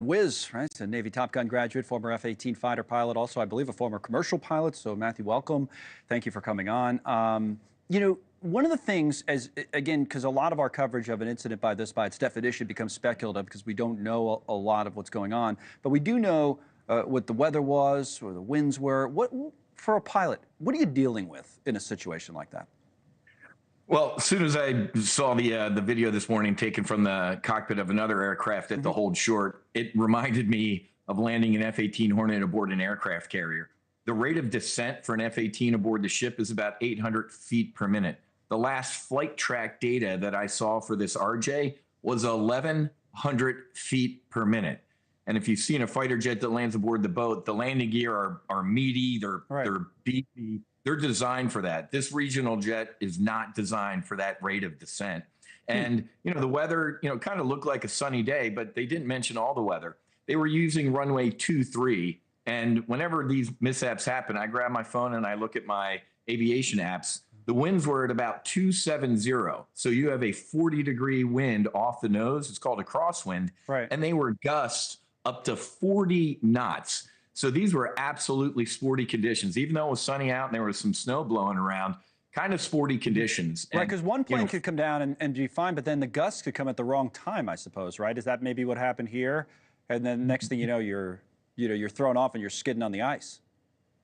Whiz, right? It's a Navy Top Gun graduate, former F-18 fighter pilot, also, I believe, a former commercial pilot. So, Matthew, welcome. Thank you for coming on. One of the things, again, because a lot of our coverage of an incident by its definition becomes speculative because we don't know a lot of what's going on. But we do know what the weather was or the winds were. For a pilot, what are you dealing with in a situation like that? Well, as soon as I saw the video this morning taken from the cockpit of another aircraft at the hold short, it reminded me of landing an F-18 Hornet aboard an aircraft carrier. The rate of descent for an F-18 aboard the ship is about 800 feet per minute. The last flight track data that I saw for this RJ was 1,100 feet per minute. And if you've seen a fighter jet that lands aboard the boat, the landing gear are meaty, they're beefy. They're designed for that. This regional jet is not designed for that rate of descent. And, the weather, kind of looked like a sunny day, but they didn't mention all the weather. They were using runway 23. And whenever these mishaps happen, I grab my phone and I look at my aviation apps. The winds were at about 270. So you have a 40-degree wind off the nose. It's called a crosswind. Right. And they were gusts up to 40 knots. So these were absolutely sporty conditions, even though it was sunny out and there was some snow blowing around, kind of sporty conditions. Right, because one plane could come down and be fine, but then the gusts could come at the wrong time, I suppose, right? Is that maybe what happened here? And then next thing you know, you're thrown off and you're skidding on the ice.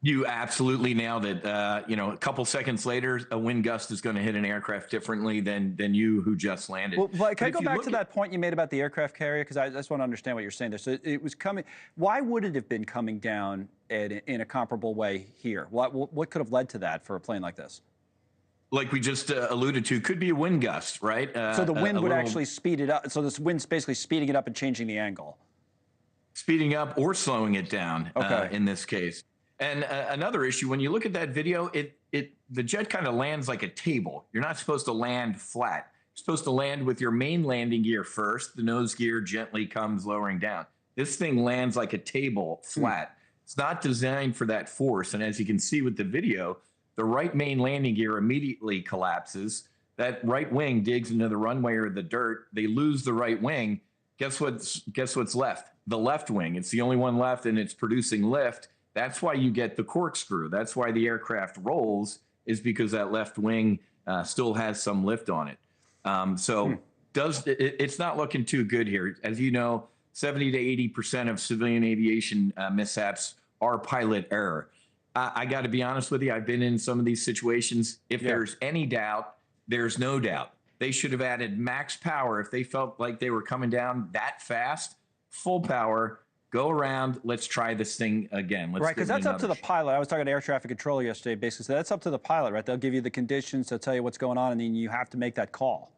You absolutely nailed it. A couple seconds later, a wind gust is going to hit an aircraft differently than you who just landed. Well, can I go back to that point you made about the aircraft carrier? Because I just want to understand what you're saying there. So it was coming. Why would it have been coming down in a comparable way here? What could have led to that for a plane like this? Like we just alluded to, could be a wind gust, right? So the wind would actually speed it up. So this wind's basically speeding it up and changing the angle. Speeding up or slowing it down in this case. And another issue, when you look at that video, the jet kind of lands like a table. You're not supposed to land flat. You're supposed to land with your main landing gear first. The nose gear gently comes lowering down. This thing lands like a table flat. It's not designed for that force. And as you can see with the video, the right main landing gear immediately collapses. That right wing digs into the runway or the dirt. They lose the right wing. Guess what's left? The left wing. It's the only one left, and it's producing lift. That's why you get the corkscrew. That's why the aircraft rolls, is because that left wing still has some lift on it. It's not looking too good here. As you know, 70 to 80% of civilian aviation mishaps are pilot error. I got to be honest with you. I've been in some of these situations. If there's any doubt, there's no doubt. They should have added max power if they felt like they were coming down that fast, full power. Go around, let's try this thing again. Right, because that's up to the pilot. I was talking to air traffic controller yesterday, basically. So that's up to the pilot, right? They'll give you the conditions, they'll tell you what's going on, and then you have to make that call.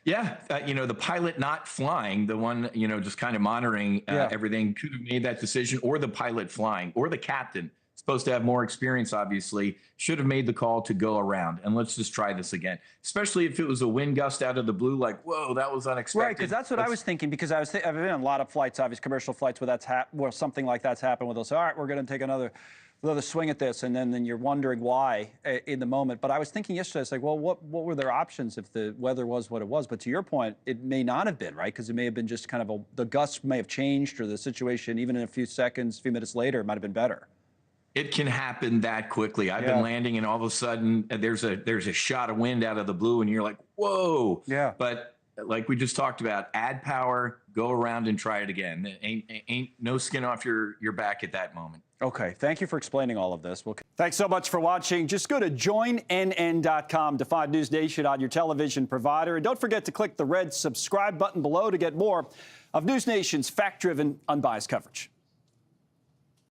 Yeah, the pilot not flying, the one, just kind of monitoring everything, could have made that decision, or the pilot flying, or the captain, supposed to have more experience, obviously, should have made the call to go around. And let's just try this again, especially if it was a wind gust out of the blue, like, whoa, that was unexpected. Right, because that's what I was thinking, because I've been on a lot of flights, obviously, commercial flights where something like that's happened, where they'll say, all right, we're going to take another swing at this, and then you're wondering why in the moment. But I was thinking yesterday, it's like, well, what were their options if the weather was what it was? But to your point, it may not have been, right? Because it may have been just kind of the gusts may have changed, or the situation, even in a few seconds, a few minutes later, it might have been better. It can happen that quickly. I've been landing, and all of a sudden there's a shot of wind out of the blue, and you're like, whoa. Yeah. But like we just talked about, add power, go around and try it again. Ain't no skin off your back at that moment. Okay. Thank you for explaining all of this. Thanks so much for watching. Just go to joinnn.com to find News Nation on your television provider. And don't forget to click the red subscribe button below to get more of News Nation's fact-driven, unbiased coverage.